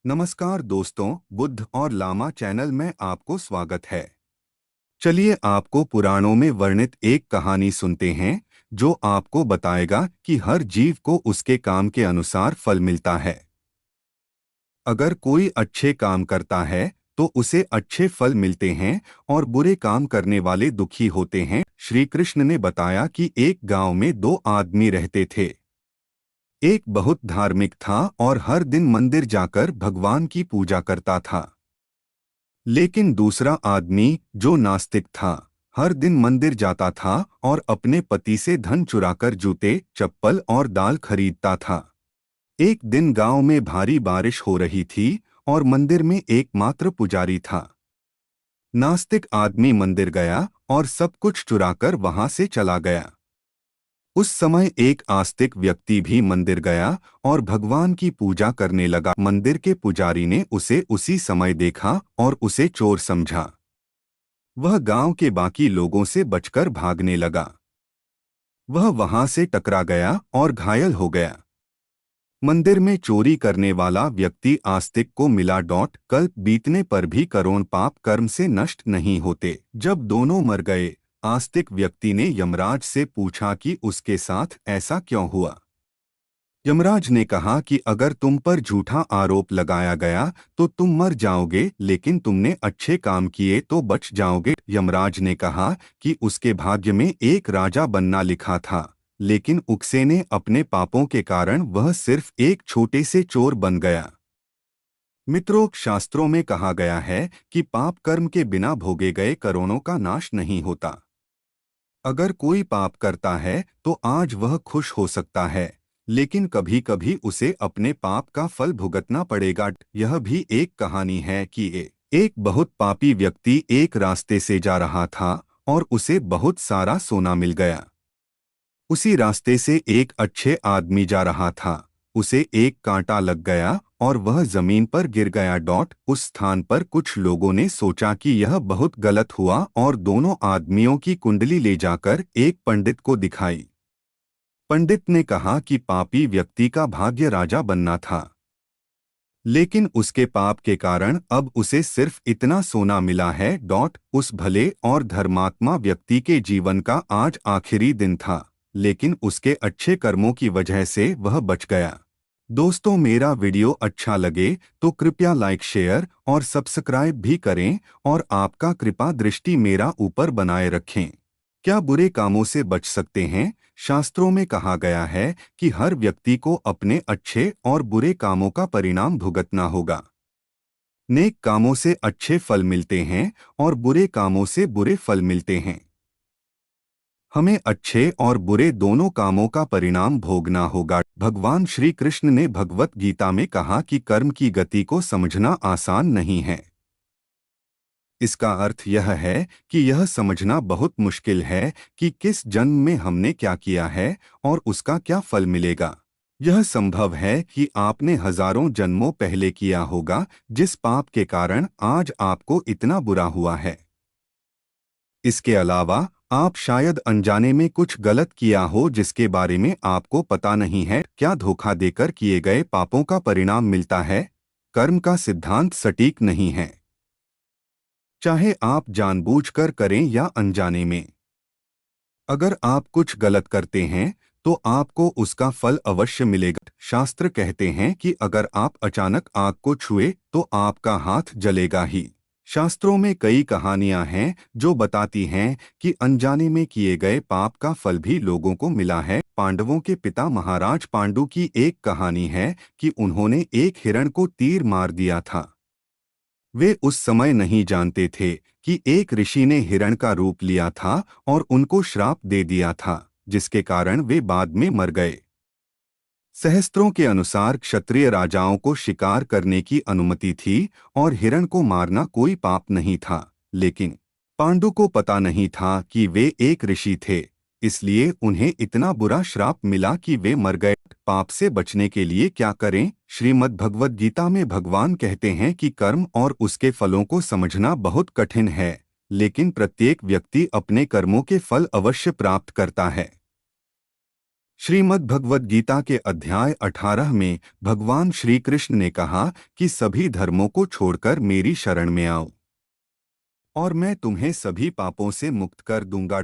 नमस्कार दोस्तों, बुद्ध और लामा चैनल में आपको स्वागत है। चलिए आपको पुराणों में वर्णित एक कहानी सुनते हैं जो आपको बताएगा कि हर जीव को उसके काम के अनुसार फल मिलता है। अगर कोई अच्छे काम करता है तो उसे अच्छे फल मिलते हैं और बुरे काम करने वाले दुखी होते हैं। श्री कृष्ण ने बताया कि एक गांव में दो आदमी रहते थे। एक बहुत धार्मिक था और हर दिन मंदिर जाकर भगवान की पूजा करता था। लेकिन दूसरा आदमी जो नास्तिक था, हर दिन मंदिर जाता था और अपने पति से धन चुराकर जूते, चप्पल और दाल खरीदता था। एक दिन गांव में भारी बारिश हो रही थी और मंदिर में एकमात्र पुजारी था। नास्तिक आदमी मंदिर गया और सब कुछ चुराकर वहां से चला गया। उस समय एक आस्तिक व्यक्ति भी मंदिर गया और भगवान की पूजा करने लगा। मंदिर के पुजारी ने उसे उसी समय देखा और उसे चोर समझा। वह गांव के बाकी लोगों से बचकर भागने लगा। वह वहां से टकरा गया और घायल हो गया। मंदिर में चोरी करने वाला व्यक्ति आस्तिक को मिला। कल्प बीतने पर भी करोड़ पाप कर्म से नष्ट नहीं होते। जब दोनों मर गए, आस्तिक व्यक्ति ने यमराज से पूछा कि उसके साथ ऐसा क्यों हुआ। यमराज ने कहा कि अगर तुम पर झूठा आरोप लगाया गया तो तुम मर जाओगे, लेकिन तुमने अच्छे काम किए तो बच जाओगे। यमराज ने कहा कि उसके भाग्य में एक राजा बनना लिखा था, लेकिन उकसे ने अपने पापों के कारण वह सिर्फ एक छोटे से चोर बन गया। मित्रों, शास्त्रों में कहा गया है कि पाप कर्म के बिना भोगे गए करोड़ों का नाश नहीं होता। अगर कोई पाप करता है तो आज वह खुश हो सकता है, लेकिन कभी कभी उसे अपने पाप का फल भुगतना पड़ेगा। यह भी एक कहानी है कि एक बहुत पापी व्यक्ति एक रास्ते से जा रहा था और उसे बहुत सारा सोना मिल गया। उसी रास्ते से एक अच्छे आदमी जा रहा था। उसे एक कांटा लग गया और वह जमीन पर गिर गया। उस स्थान पर कुछ लोगों ने सोचा कि यह बहुत गलत हुआ और दोनों आदमियों की कुंडली ले जाकर एक पंडित को दिखाई। पंडित ने कहा कि पापी व्यक्ति का भाग्य राजा बनना था, लेकिन उसके पाप के कारण अब उसे सिर्फ इतना सोना मिला है। उस भले और धर्मात्मा व्यक्ति के जीवन का आज आखिरी दिन था, लेकिन उसके अच्छे कर्मों की वजह से वह बच गया। दोस्तों, मेरा वीडियो अच्छा लगे तो कृपया लाइक, शेयर और सब्सक्राइब भी करें और आपका कृपा दृष्टि मेरा ऊपर बनाए रखें। क्या बुरे कामों से बच सकते हैं? शास्त्रों में कहा गया है कि हर व्यक्ति को अपने अच्छे और बुरे कामों का परिणाम भुगतना होगा। नेक कामों से अच्छे फल मिलते हैं और बुरे कामों से बुरे फल मिलते हैं। हमें अच्छे और बुरे दोनों कामों का परिणाम भोगना होगा। भगवान श्री कृष्ण ने भगवत गीता में कहा कि कर्म की गति को समझना आसान नहीं है। इसका अर्थ यह है कि यह समझना बहुत मुश्किल है कि किस जन्म में हमने क्या किया है और उसका क्या फल मिलेगा। यह संभव है कि आपने हजारों जन्मों पहले किया होगा, जिस पाप के कारण आज आपको इतना बुरा हुआ है। इसके अलावा आप शायद अनजाने में कुछ गलत किया हो जिसके बारे में आपको पता नहीं है। क्या धोखा देकर किए गए पापों का परिणाम मिलता है? कर्म का सिद्धांत सटीक नहीं है, चाहे आप जानबूझकर करें या अनजाने में। अगर आप कुछ गलत करते हैं तो आपको उसका फल अवश्य मिलेगा। शास्त्र कहते हैं कि अगर आप अचानक आग को छुए तो आपका हाथ जलेगा ही। शास्त्रों में कई कहानियां हैं जो बताती हैं कि अनजाने में किए गए पाप का फल भी लोगों को मिला है। पांडवों के पिता महाराज पांडु की एक कहानी है कि उन्होंने एक हिरण को तीर मार दिया था। वे उस समय नहीं जानते थे कि एक ऋषि ने हिरण का रूप लिया था और उनको श्राप दे दिया था, जिसके कारण वे बाद में मर गए। सहस्त्रों के अनुसार क्षत्रिय राजाओं को शिकार करने की अनुमति थी और हिरण को मारना कोई पाप नहीं था, लेकिन पांडु को पता नहीं था कि वे एक ऋषि थे, इसलिए उन्हें इतना बुरा श्राप मिला कि वे मर गए। पाप से बचने के लिए क्या करें? श्रीमद् भगवद गीता में भगवान कहते हैं कि कर्म और उसके फलों को समझना बहुत कठिन है, लेकिन प्रत्येक व्यक्ति अपने कर्मों के फल अवश्य प्राप्त करता है। श्रीमद् भगवद गीता के अध्याय 18 में भगवान श्री कृष्ण ने कहा कि सभी धर्मों को छोड़कर मेरी शरण में आओ और मैं तुम्हें सभी पापों से मुक्त कर दूंगा।